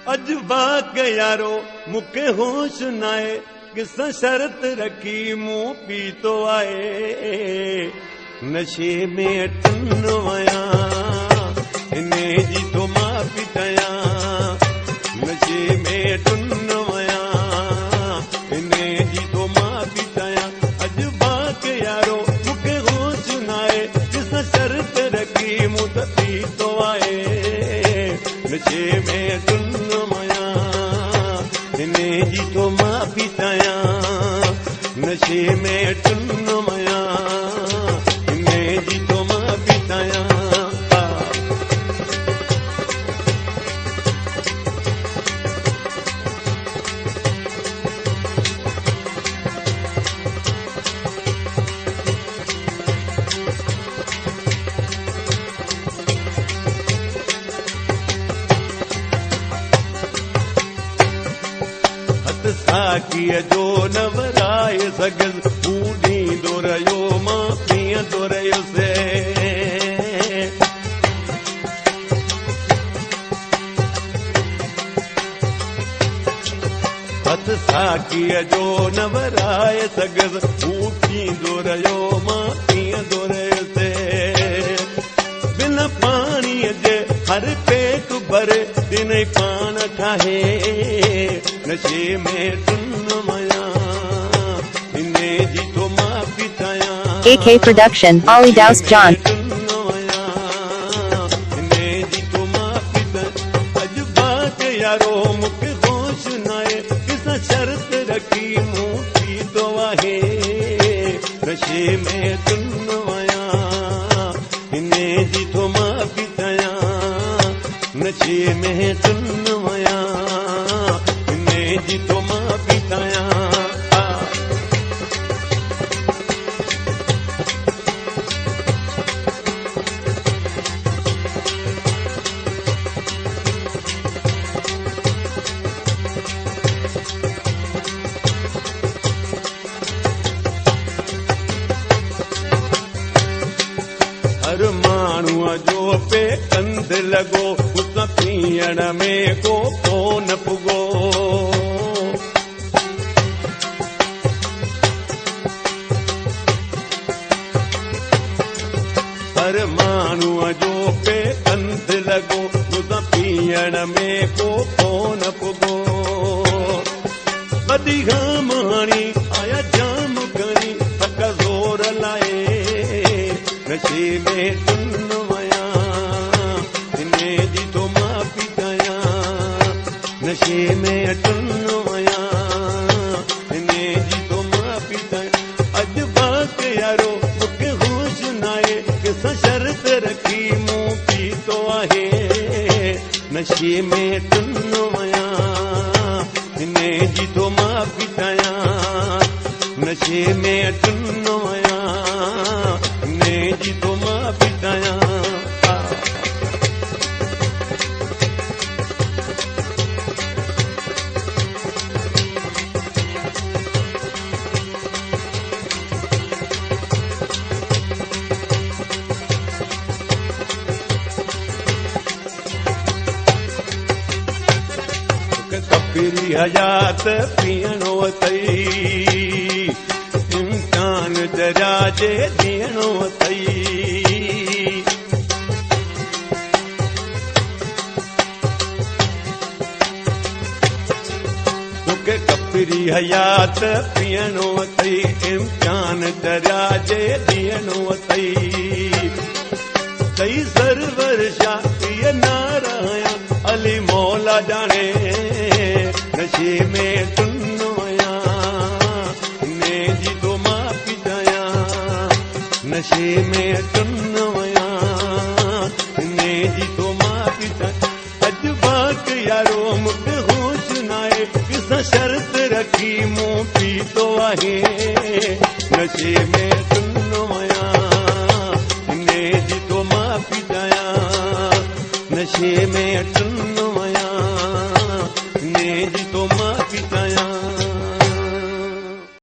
अज बाक यारो मुके होश नाए किसा शर्त रखी मुंह पी तो आए नशे में टुन वया इने जी तो मां पिटाया नशे में टुन वया इने जी तो मां पिटाया अज बाक यारो मुके होश नाए किसा शर्त रखी मुंह पी तो आए नशे में टुन जी तो मां पिटाया नशे में टुन मया इने जी तो मां पिटाया साकीअ जो न वराए सघियसि हू ॾींदो रहियो मां पीअंदो रहियुसि हथ साकीअ जो न वराए सघियसि हू ॾींदो रहियो मां पीअंदो रहियुसि बिन पाणीअ जे हर पेट भरे ॾिनई पाण ठाहे नशे में टुन मया इने जी तो मां पिटाया AK Production, Ollie Douse John. इने जी तो मां पिटाया अज बात यारो मुके होश नाए किसा शर्त रखी मुंह पी तो आहे नशे में टुन मया इने जी तो मां पिटाया नशे में टुन मया जी तो मां पिटाया हर माण्हूअ जो पे कंध लॻो उस पीअण में को कोन पुॻो हर माण्हूअ जो पे कंध लॻो उस पीअण में को कोन पुॻो वधीक माणी आया जाम घणी थक ज़ोर लाए नशे में टुन वया इने जी तो मां पिटाया नशे में टुन वया इने जी तो मां पिटाया अज बात यारो मुके होश नाए किसा शर्त रखी मुंह पी तो आहे नशे में टुन वया इने जी तो मां पिटाया नशे में टुन वया इने जी तो मां पिटाया कपिरी हयात पीअणो अथई इम्तिहान दरिया जे ॾियणो अथई तोखे कपिरी हयात पीअणो अथई इम्तिहान दरिया जे ॾियणो अथई सही सरवर शाह नारायण अली मौला जाने नशे में टुन वया इने जी तो मां पिटाया नशे में टुन वया इने जी तो मां पिटाया अज बाक यारो मुके होश नाए किसा शर्त रखी मुंह पी तो आहे नशे में टुन वया इने जी तो मां पिटाया नशे में टुन